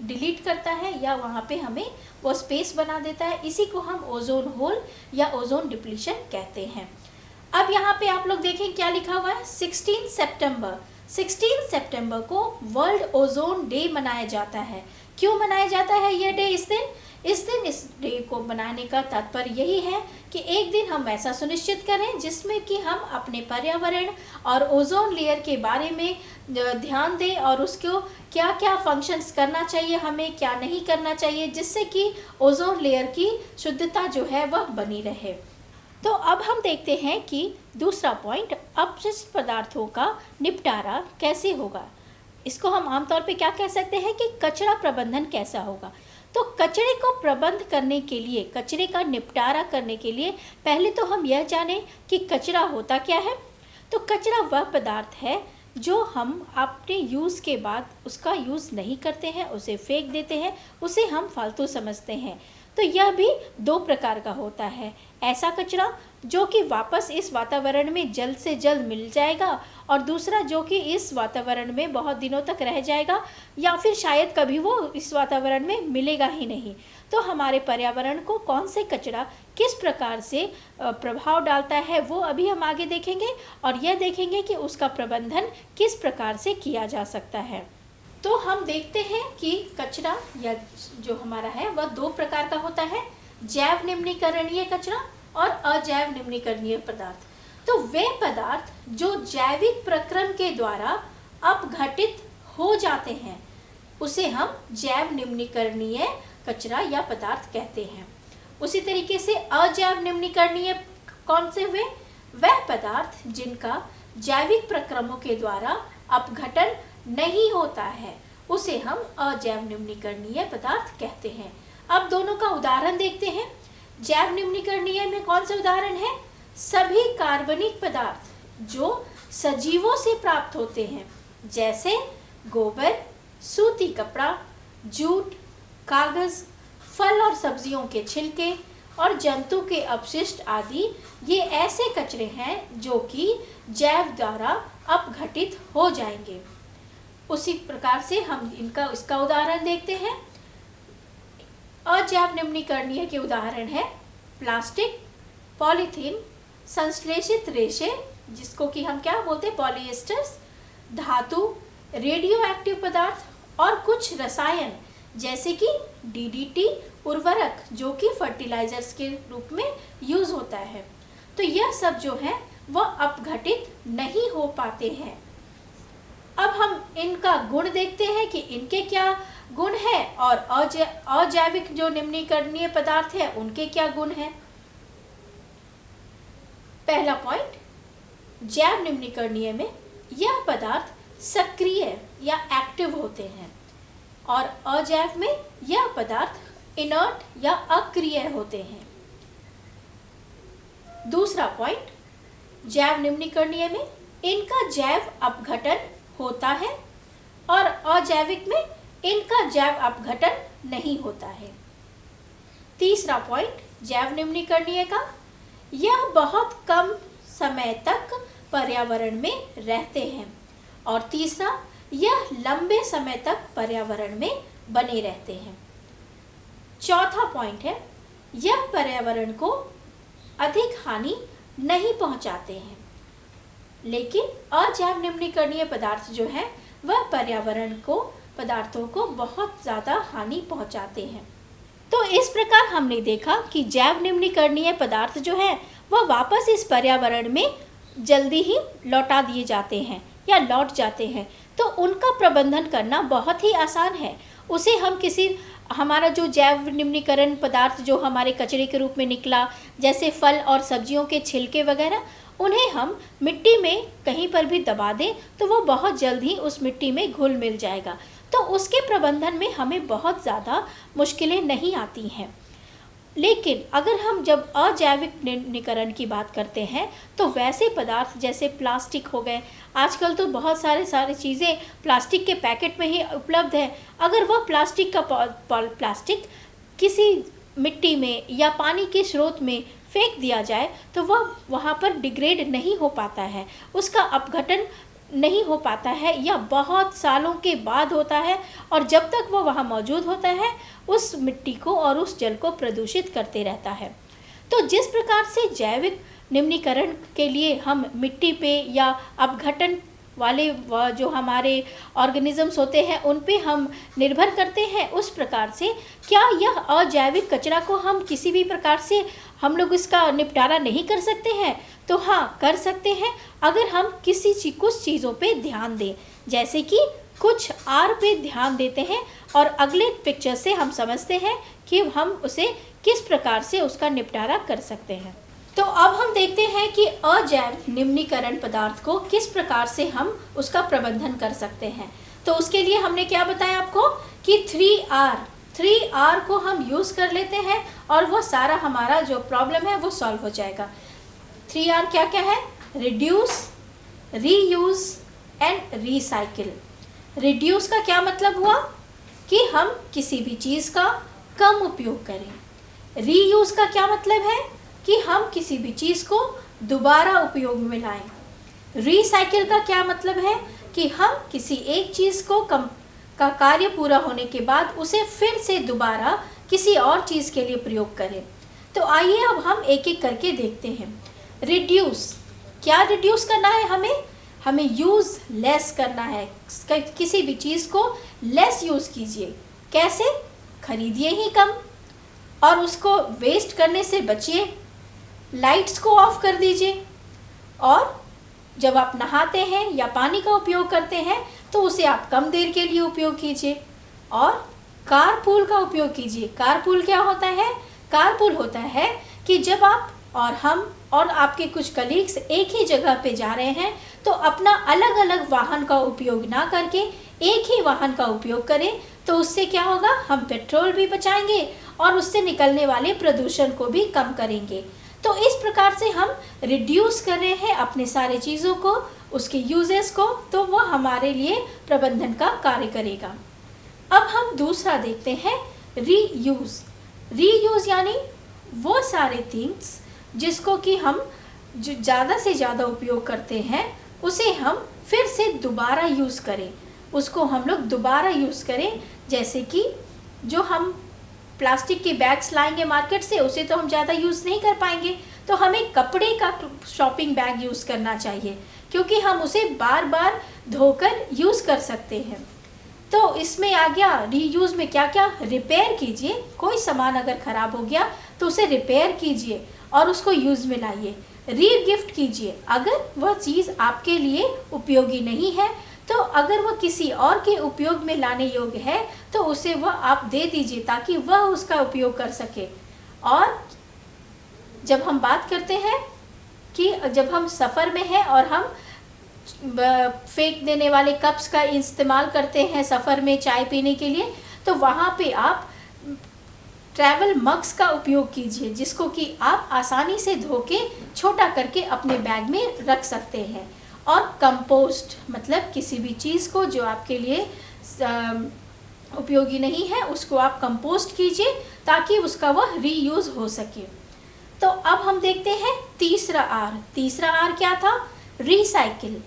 डिलीट करता है या वहाँ पे हमें वो स्पेस बना देता है। इसी को हम ओजोन होल या ओजोन डिप्लीशन कहते हैं। अब यहाँ पे आप लोग देखें क्या लिखा हुआ है, 16 सितंबर को वर्ल्ड ओजोन डे मनाया जाता है। क्यों मनाया जाता है यह डे? इस डे को मनाने का तात्पर्य यही है कि एक दिन हम ऐसा सुनिश्चित करें जिसमें कि हम अपने पर्यावरण और ओजोन लेयर के बारे में ध्यान दें और उसको क्या क्या फंक्शंस करना चाहिए, हमें क्या नहीं करना चाहिए, जिससे कि ओजोन लेयर की शुद्धता जो है वह बनी रहे। तो अब हम देखते हैं कि दूसरा पॉइंट, अपशिष्ट पदार्थों का निपटारा कैसे होगा। इसको हम आमतौर पे क्या कह सकते हैं कि कचरा प्रबंधन कैसा होगा। तो कचरे को प्रबंध करने के लिए, कचरे का निपटारा करने के लिए पहले तो हम यह जानें कि कचरा होता क्या है। तो कचरा वह पदार्थ है जो हम अपने यूज़ के बाद उसका यूज़ नहीं करते हैं, उसे फेंक देते हैं, उसे हम फालतू समझते हैं। तो यह भी दो प्रकार का होता है, ऐसा कचरा जो कि वापस इस वातावरण में जल्द से जल्द मिल जाएगा और दूसरा जो कि इस वातावरण में बहुत दिनों तक रह जाएगा या फिर शायद कभी वो इस वातावरण में मिलेगा ही नहीं। तो हमारे पर्यावरण को कौन से कचरा किस प्रकार से प्रभाव डालता है वो अभी हम आगे देखेंगे और यह देखेंगे कि उसका प्रबंधन किस प्रकार से किया जा सकता है। तो हम देखते हैं कि कचरा या जो हमारा है वह दो प्रकार का होता है, जैव निम्नीकरणीय कचरा और अजैव निम्नीकरणीय पदार्थ। तो वे पदार्थ जो जैविक प्रक्रम के द्वारा अपघटित हो जाते हैं उसे हम जैव निम्नीकरणीय कचरा या पदार्थ कहते हैं। उसी तरीके से अजैव निम्नीकरणीय कौन से हुए? वह पदार्थ जिनका जैविक प्रक्रमों के द्वारा अपघटन नहीं होता है उसे हम अजैव निम्नीकरणीय पदार्थ कहते हैं। अब दोनों का उदाहरण देखते हैं। जैव निम्नीकरणीय में कौन से उदाहरण है? सभी कार्बनिक पदार्थ जो सजीवों से प्राप्त होते हैं, जैसे गोबर, सूती कपड़ा, जूट, कागज, फल और सब्जियों के छिलके और जंतु के अपशिष्ट आदि। ये ऐसे कचरे हैं जो कि जैव द्वारा अपघटित हो जाएंगे। उसी प्रकार से हम इसका उदाहरण देखते हैं। अजैव निम्नीकरणीय के उदाहरण है प्लास्टिक, पॉलीथीन, संश्लेषित रेशे जिसको कि हम क्या बोलते हैं पॉलीएस्टर्स, धातु, रेडियो एक्टिव पदार्थ और कुछ रसायन जैसे कि डीडीटी उर्वरक जो कि फर्टिलाइजर्स के रूप में यूज होता है। तो यह सब जो है वह अपघटित नहीं हो पाते हैं। अब हम इनका गुण देखते हैं कि इनके क्या गुण है और अजैविक जो निम्नीकरणीय पदार्थ है उनके क्या गुण हैं। पहला पॉइंट, जैव निम्नीकरणीय में यह पदार्थ सक्रिय या एक्टिव होते हैं और अजैव में यह पदार्थ इनर्ट या अक्रिय होते हैं। दूसरा पॉइंट, जैव निम्नीकरणीय में इनका जैव अपघटन होता है और अजैविक में इनका जैव अपघटन नहीं होता है। तीसरा पॉइंट, जैव निम्नीकरणीय का यह बहुत कम समय तक पर्यावरण में रहते हैं और तीसरा, यह लंबे समय तक पर्यावरण में बने रहते हैं। चौथा पॉइंट है, यह पर्यावरण को अधिक हानि नहीं पहुंचाते हैं, लेकिन अजैव निम्नीकरणीय पदार्थ जो है वह पर्यावरण को पदार्थों को बहुत ज़्यादा हानि पहुंचाते हैं। तो इस प्रकार हमने देखा कि जैव निम्नीकरणीय पदार्थ जो है वह वापस इस पर्यावरण में जल्दी ही लौटा दिए जाते हैं या लौट जाते हैं। तो उनका प्रबंधन करना बहुत ही आसान है। उसे हम हमारा जो जैव निम्नीकरण पदार्थ जो हमारे कचरे के रूप में निकला, जैसे फल और सब्जियों के छिलके वगैरह, उन्हें हम मिट्टी में कहीं पर भी दबा दें तो वो बहुत जल्द ही उस मिट्टी में घुल मिल जाएगा। तो उसके प्रबंधन में हमें बहुत ज़्यादा मुश्किलें नहीं आती हैं। लेकिन अगर हम जब अजैविक निम्नीकरण की बात करते हैं तो वैसे पदार्थ जैसे प्लास्टिक हो गए, आजकल तो बहुत सारी चीज़ें प्लास्टिक के पैकेट में ही उपलब्ध है। अगर वह प्लास्टिक किसी मिट्टी में या पानी के स्रोत में फेंक दिया जाए तो वह वहाँ पर डिग्रेड नहीं हो पाता है, उसका अपघटन नहीं हो पाता है या बहुत सालों के बाद होता है, और जब तक वो वहाँ मौजूद होता है उस मिट्टी को और उस जल को प्रदूषित करते रहता है। तो जिस प्रकार से जैविक निम्नीकरण के लिए हम मिट्टी पे या अपघटन वाले जो हमारे ऑर्गेनिजम्स होते हैं उन पे हम निर्भर करते हैं, उस प्रकार से क्या यह अजैविक कचरा को हम किसी भी प्रकार से हम लोग इसका निपटारा नहीं कर सकते हैं? तो हाँ, कर सकते हैं, अगर हम कुछ चीज़ों पे ध्यान दें। जैसे कि कुछ आर पे ध्यान देते हैं और अगले पिक्चर से हम समझते हैं कि हम उसे किस प्रकार से उसका निपटारा कर सकते हैं। तो अब हम देखते हैं कि अजैव निम्नीकरण पदार्थ को किस प्रकार से हम उसका प्रबंधन कर सकते हैं। तो उसके लिए हमने क्या बताया आपको कि 3R को हम यूज़ कर लेते हैं और वो सारा हमारा जो प्रॉब्लम है वो सॉल्व हो जाएगा। 3R क्या क्या है? Reduce, reuse and recycle. Reduce का क्या मतलब हुआ कि हम किसी भी चीज़ का कम उपयोग करें। रीयूज़ का क्या मतलब है कि हम किसी भी चीज़ को दोबारा उपयोग में लाएं। रीसाइकिल का क्या मतलब है कि हम किसी एक चीज़ को का कार्य पूरा होने के बाद उसे फिर से दोबारा किसी और चीज़ के लिए प्रयोग करें। तो आइए अब हम एक एक करके देखते हैं। रिड्यूस, क्या रिड्यूस करना है हमें यूज़ लेस करना है। किसी भी चीज़ को लेस यूज़ कीजिए। कैसे? खरीदिए ही कम और उसको वेस्ट करने से बचिए। लाइट्स को ऑफ कर दीजिए और जब आप नहाते हैं या पानी का उपयोग करते हैं तो उसे आप कम देर के लिए उपयोग कीजिए। और कारपूल का उपयोग कीजिए। कारपूल क्या होता है? कारपूल होता है कि जब आप और हम और आपके कुछ कलीग्स एक ही जगह पे जा रहे हैं तो अपना अलग अलग वाहन का उपयोग ना करके एक ही वाहन का उपयोग करें। तो उससे क्या होगा? हम पेट्रोल भी बचाएंगे और उससे निकलने वाले प्रदूषण को भी कम करेंगे। तो इस प्रकार से हम रिड्यूस कर रहे हैं अपने सारे चीज़ों को, उसके यूजेस को, तो वो हमारे लिए प्रबंधन का कार्य करेगा। अब हम दूसरा देखते हैं, रीयूज़। रीयूज़ यानी वो सारे थिंग्स जिसको कि हम जो ज़्यादा से ज़्यादा उपयोग करते हैं उसे हम फिर से दोबारा यूज़ करें, उसको हम लोग दोबारा यूज़ करें। जैसे कि जो हम प्लास्टिक के बैग्स लाएंगे मार्केट से, उसे तो हम ज़्यादा यूज़ नहीं कर पाएंगे, तो हमें कपड़े का शॉपिंग बैग यूज़ करना चाहिए क्योंकि हम उसे बार बार धोकर यूज़ कर सकते हैं। तो इसमें आ गया रीयूज़ में क्या क्या? रिपेयर कीजिए। कोई सामान अगर ख़राब हो गया तो उसे रिपेयर कीजिए और उसको यूज़ में लाइए। रीगिफ्ट कीजिए, अगर वह चीज़ आपके लिए उपयोगी नहीं है तो अगर वह किसी और के उपयोग में लाने योग्य है तो उसे वह आप दे दीजिए ताकि वह उसका उपयोग कर सके। और जब हम बात करते हैं कि जब हम सफ़र में हैं और हम फेंक देने वाले कप्स का इस्तेमाल करते हैं सफ़र में चाय पीने के लिए, तो वहाँ पे आप ट्रैवल मग्स का उपयोग कीजिए जिसको कि आप आसानी से धो के छोटा करके अपने बैग में रख सकते हैं। और कंपोस्ट मतलब किसी भी चीज़ को जो आपके लिए उपयोगी नहीं है उसको आप कंपोस्ट कीजिए ताकि उसका वह रीयूज़ हो सके। तो अब हम देखते हैं तीसरा आर। तीसरा आर क्या था? रीसाइकिल।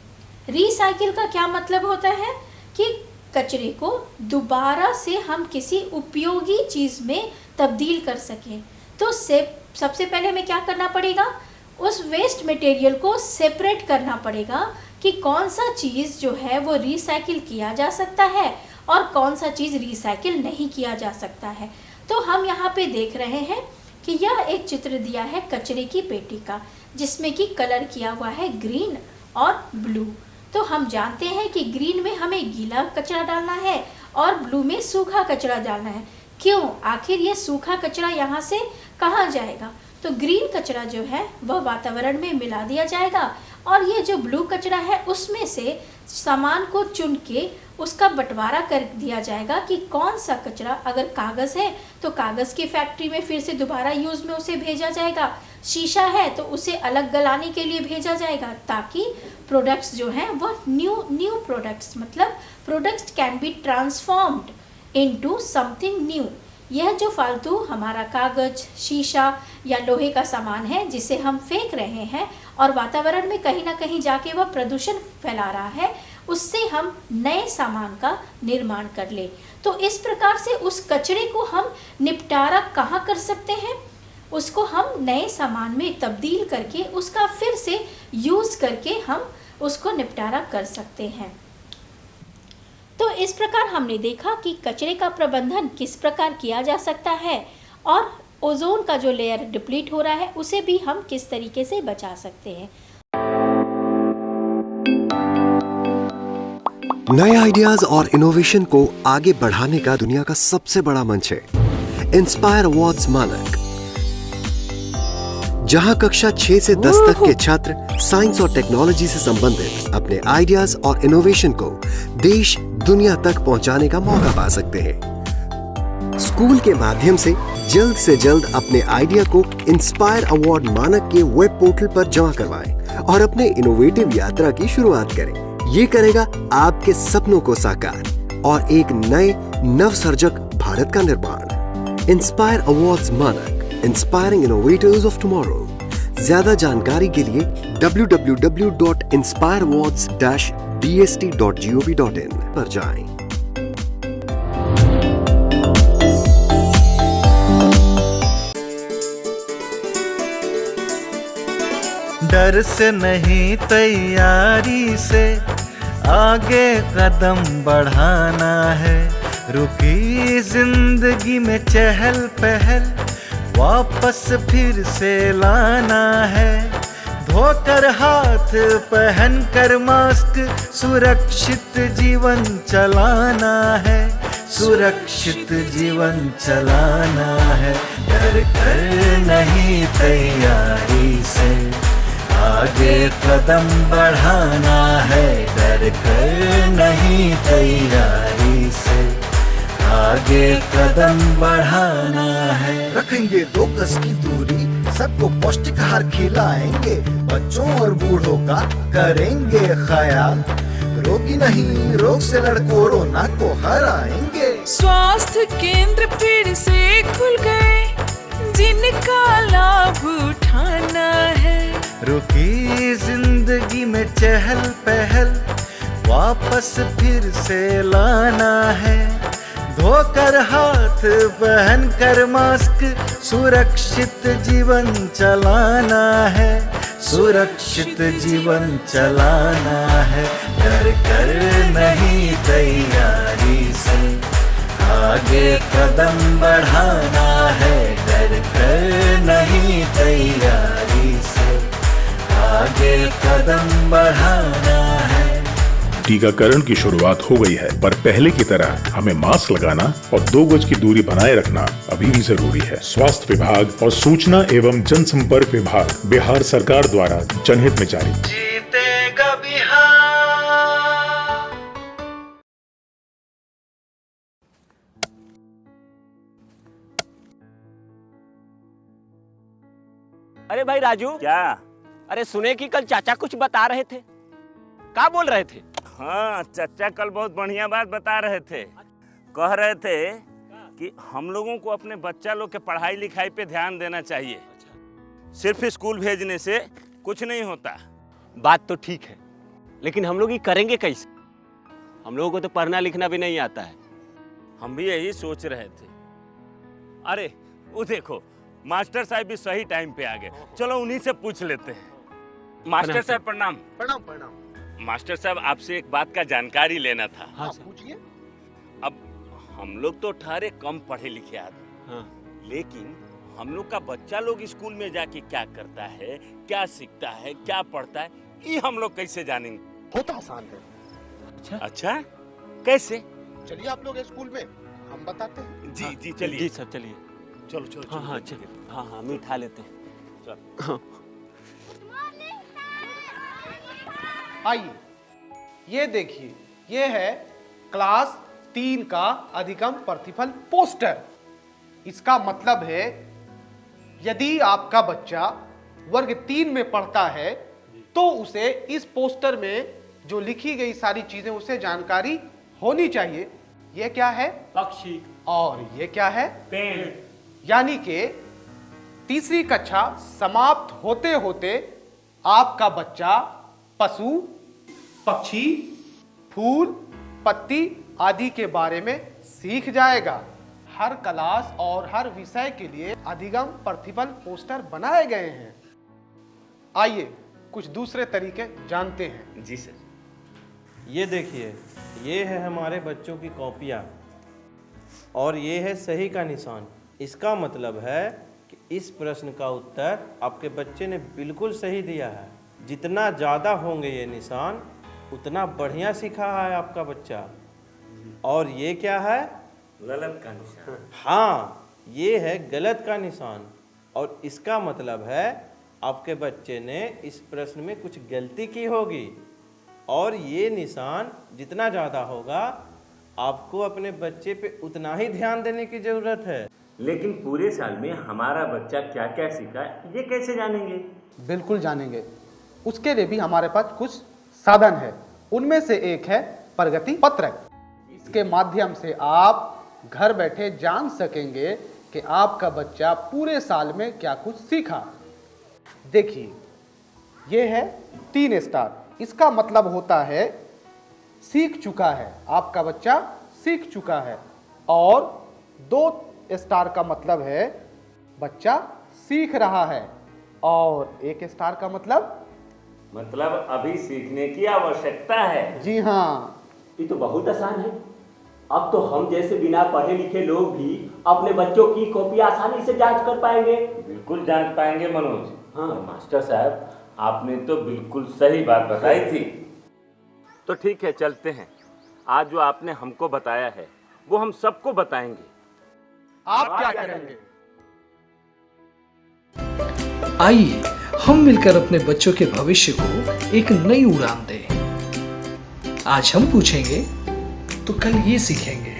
रीसाइकिल का क्या मतलब होता है कि कचरे को दोबारा से हम किसी उपयोगी चीज़ में तब्दील कर सकें। तो सबसे पहले हमें क्या करना पड़ेगा? उस वेस्ट मटेरियल को सेपरेट करना पड़ेगा कि कौन सा चीज़ जो है वो रिसाइकिल किया जा सकता है और कौन सा चीज़ रिसाइकिल नहीं किया जा सकता है। तो हम यहाँ पे देख रहे हैं कि यह एक चित्र दिया है कचरे की पेटी का जिसमें कि कलर किया हुआ है ग्रीन और ब्लू। तो हम जानते हैं कि ग्रीन में हमें गीला कचरा डालना है और ब्लू में सूखा कचरा डालना है। क्यों? आखिर ये सूखा कचरा यहाँ से कहाँ जाएगा? तो ग्रीन कचरा जो है वह वातावरण में मिला दिया जाएगा और ये जो ब्लू कचरा है उसमें से सामान को चुन के उसका बंटवारा कर दिया जाएगा कि कौन सा कचरा, अगर कागज़ है तो कागज़ की फैक्ट्री में फिर से दोबारा यूज़ में उसे भेजा जाएगा, शीशा है तो उसे अलग गलाने के लिए भेजा जाएगा ताकि प्रोडक्ट्स जो हैं वह न्यू प्रोडक्ट्स मतलब products can be transformed into something new. यह जो फालतू हमारा कागज, शीशा या लोहे का सामान है जिसे हम फेंक रहे हैं और वातावरण में कहीं ना कहीं जाके वह प्रदूषण फैला रहा है, उससे हम नए सामान का निर्माण कर ले। तो इस प्रकार से उस कचरे को हम निपटारा कहाँ कर सकते हैं? उसको हम नए सामान में तब्दील करके उसका फिर से यूज़ करके हम उसको निपटारा कर सकते हैं। तो इस प्रकार हमने देखा कि कचरे का प्रबंधन किस प्रकार किया जा सकता है और ओजोन का जो लेयर डिप्लीट हो रहा है उसे भी हम किस तरीके से बचा सकते हैं। नए आइडियाज और इनोवेशन को आगे बढ़ाने का दुनिया का सबसे बड़ा मंच है इंस्पायर अवार्ड्स मानक, जहां कक्षा 6 से 10 तक के छात्र साइंस और टेक्नोलॉजी से संबंधित अपने आइडियाज और इनोवेशन को देश दुनिया तक पहुंचाने का मौका पा सकते हैं। स्कूल के माध्यम से जल्द अपने आइडिया को इंस्पायर अवार्ड मानक के वेब पोर्टल पर जमा करवाएं और अपने इनोवेटिव यात्रा की शुरुआत करें। ये करेगा आपके सपनों को साकार और एक नए नवसर्जक भारत का निर्माण। इंस्पायर अवार्ड्स मानक, इंस्पायरिंग इनोवेटर्स ऑफ टुमारो। ज्यादा जानकारी के लिए www.inspireawards-bst.gov.in पर जाएं। डर से नहीं तैयारी से आगे कदम बढ़ाना है। रुकी जिंदगी में चहल पहल वापस फिर से लाना है। धोकर हाथ पहन कर मास्क सुरक्षित जीवन चलाना है। सुरक्षित जीवन चलाना है। डर कर नहीं तैयारी से आगे कदम बढ़ाना है। डर कर नहीं तैयारी से आगे कदम बढ़ाना है। रखेंगे 2 गज की दूरी, सबको पौष्टिक आहार खिलाएंगे, बच्चों और बूढ़ों का करेंगे ख्याल। रोगी नहीं, रोग से लड़ कोरोना को हराएंगे। स्वास्थ्य केंद्र फिर से खुल गए, जिनका लाभ उठाना है। रुकी जिंदगी में चहल पहल वापस फिर से लाना है। धोकर हाथ पहन कर मास्क सुरक्षित जीवन चलाना है। सुरक्षित जीवन चलाना है। डर कर नहीं तैयारी से आगे कदम बढ़ाना है। डर कर नहीं तैयारी से आगे कदम बढ़ाना है। टीकाकरण की शुरुआत हो गई है, पर पहले की तरह हमें मास्क लगाना और 2 गज की दूरी बनाए रखना अभी भी जरूरी है। स्वास्थ्य विभाग और सूचना एवं जनसंपर्क विभाग बिहार सरकार द्वारा जनहित में जारी। जीतेगा बिहार। अरे भाई राजू, क्या? अरे सुने कि कल चाचा कुछ बता रहे थे। क्या बोल रहे थे? हाँ, चाचा कल बहुत बढ़िया बात बता रहे थे। कह रहे थे कि हम लोगों को अपने बच्चा लोग के पढ़ाई लिखाई पे ध्यान देना चाहिए। सिर्फ स्कूल भेजने से कुछ नहीं होता। बात तो ठीक है, लेकिन हम लोग ये करेंगे कैसे? हम लोगों को तो पढ़ना लिखना भी नहीं आता है। हम भी यही सोच रहे थे। अरे वो देखो, मास्टर साहब भी सही टाइम पे आ गए। चलो उन्हीं से पूछ लेते हैं। मास्टर साहब प्रणाम। प्रणाम प्रणाम। मास्टर साहब, आपसे एक बात का जानकारी लेना था। हाँ, पूछिए। अब हम लोग तो ठहरे कम पढ़े लिखे आदमी, हाँ। लेकिन हम लोग का बच्चा लोग स्कूल में जाके क्या करता है, क्या सीखता है, क्या पढ़ता है, ये हम लोग कैसे जानेंगे? बहुत आसान है। अच्छा, कैसे? चलिए आप लोग स्कूल में, हम बताते हैं। जी जी चलिए। जी सर चलिए। चलो चलो। हाँ हाँ चलिए। हाँ हाँ मीठा लेते हैं। चल। आइए, ये देखिए, ये है क्लास 3 का अधिगम प्रतिफल पोस्टर। इसका मतलब है यदि आपका बच्चा वर्ग 3 में पढ़ता है तो उसे इस पोस्टर में जो लिखी गई सारी चीजें उसे जानकारी होनी चाहिए। ये क्या है? पक्षी। और ये क्या है? पेड़। यानी कि तीसरी कक्षा समाप्त होते होते आपका बच्चा पशु, पक्षी, फूल, पत्ती आदि के बारे में सीख जाएगा। हर क्लास और हर विषय के लिए अधिगम प्रतिफल पोस्टर बनाए गए हैं। आइए कुछ दूसरे तरीके जानते हैं। जी सर। ये देखिए, ये है हमारे बच्चों की कॉपियाँ और ये है सही का निशान। इसका मतलब है कि इस प्रश्न का उत्तर आपके बच्चे ने बिल्कुल सही दिया है। जितना ज़्यादा होंगे ये निशान उतना बढ़िया सीखा है आपका बच्चा। और ये क्या है? गलत का निशान। हाँ, ये है गलत का निशान और इसका मतलब है आपके बच्चे ने इस प्रश्न में कुछ गलती की होगी। और ये निशान जितना ज़्यादा होगा आपको अपने बच्चे पे उतना ही ध्यान देने की ज़रूरत है। लेकिन पूरे साल में हमारा बच्चा क्या क्या सीखा ये कैसे जानेंगे? बिल्कुल जानेंगे। उसके लिए भी हमारे पास कुछ साधन है। उनमें से एक है प्रगति पत्रक। इसके माध्यम से आप घर बैठे जान सकेंगे कि आपका बच्चा पूरे साल में क्या कुछ सीखा। देखिए, ये है 3 स्टार। इसका मतलब होता है सीख चुका है, आपका बच्चा सीख चुका है। और 2 स्टार का मतलब है बच्चा सीख रहा है। और 1 स्टार का मतलब अभी सीखने की आवश्यकता है। जी हाँ, ये तो बहुत आसान है। अब तो हम जैसे बिना पढ़े लिखे लोग भी अपने बच्चों की कॉपी आसानी से जांच कर पाएंगे। बिल्कुल जांच पाएंगे मनोज। हाँ मास्टर साहब, आपने तो बिल्कुल सही बात बताई थी। तो ठीक है, चलते हैं। आज जो आपने हमको बताया है वो हम सबको बताएंगे। आप क्या करेंगे? आइए हम मिलकर अपने बच्चों के भविष्य को एक नई उड़ान दें। आज हम पूछेंगे तो कल ये सीखेंगे।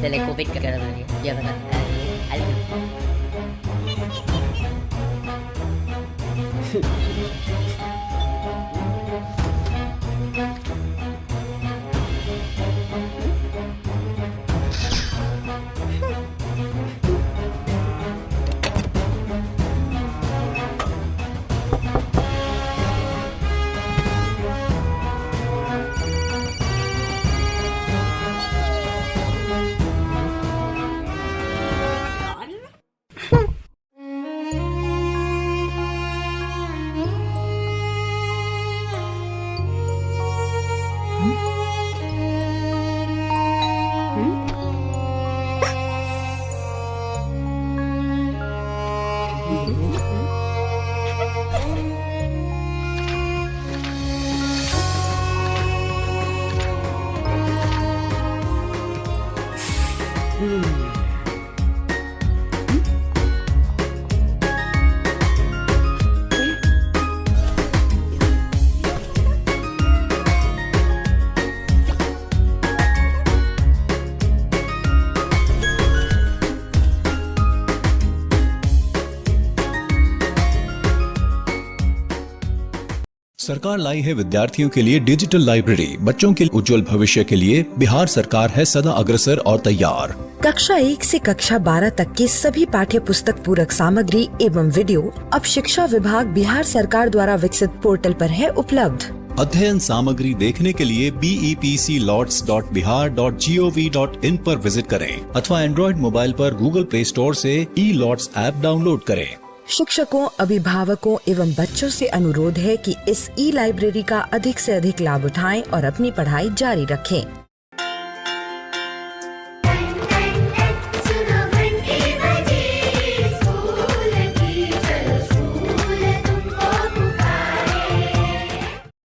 टेलीकोविड का क्या ये बता। सरकार लाई है विद्यार्थियों के लिए डिजिटल लाइब्रेरी। बच्चों के उज्जवल भविष्य के लिए बिहार सरकार है सदा अग्रसर और तैयार। कक्षा 1 से कक्षा 12 तक की सभी पाठ्य पुस्तक पूरक सामग्री एवं वीडियो अब शिक्षा विभाग बिहार सरकार द्वारा विकसित पोर्टल पर है उपलब्ध। अध्ययन सामग्री देखने के लिए BEPCLots.bihar.gov.in पर विजिट करें अथवा एंड्रॉइड मोबाइल पर गूगल प्ले स्टोर से ई-लॉट्स ऐप डाउनलोड करें। शिक्षकों, अभिभावकों एवं बच्चों से अनुरोध है कि इस ई लाइब्रेरी का अधिक से अधिक लाभ उठाएं और अपनी पढ़ाई जारी रखें।